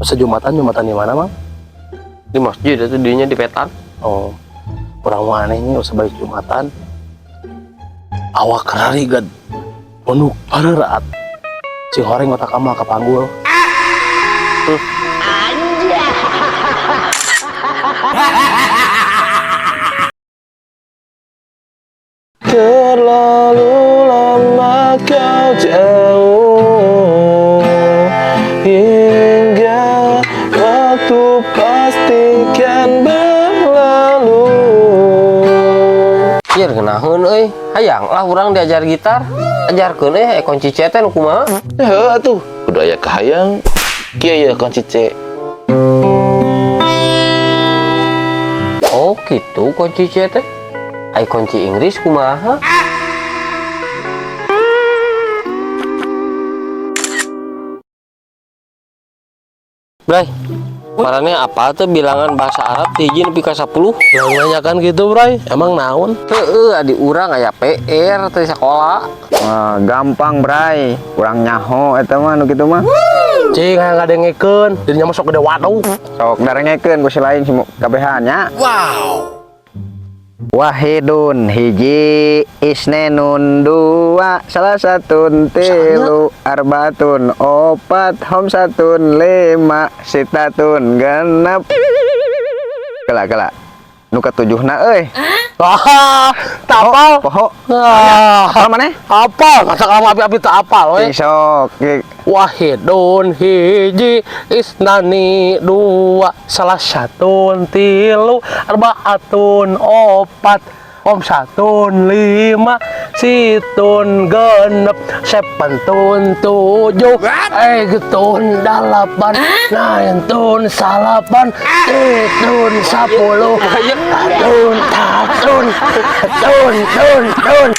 Masa Jumatan di mana, Mang? Di masjid itu dinya di petan. Oh, orang mana ini usah baik Jumatan. Awak rarigan penuh paraat. Cing horeng otak kamu kepanggul. Terlalu lama kau jauh hingga waktu pastikan berlalu. Biar kenaheun euy. Hayang lah urang diajar gitar. Ajarkeun kunci C teh nu kumaha? Ya atuh, kudu aya kahayang. Kieu ya kunci C. Oh, gitu kunci C teh. Ai kunci Inggris kumaha? Bray, marane apa tuh bilangan bahasa Arab di hiji nepi ka 10? Yang nanyakan gitu, Bray. Emang naon? Heueuh, adi urang aya PR teh sekolah. Wah, gampang bray, kurang nyaho eta mah nu kitu mah. Cing hayang ngadengekeun, dirinya masuk gede waduh. Sok darengekeun ku si lain si kabehan nya. Wahidun hiji isnenun dua salah satun tilu arbatun opat homsatun lima sitatun genep kela nu ketujuhna euy. Ah, tapal. Poho Ah, maneh apal, masa kamu api-api tak apal, we. sok Wahidun hiji isnani dua salah satun tilu arbaatun opat satun lima situn genep sepantun tujuh getun dalapan naintun salapan itun 10 tun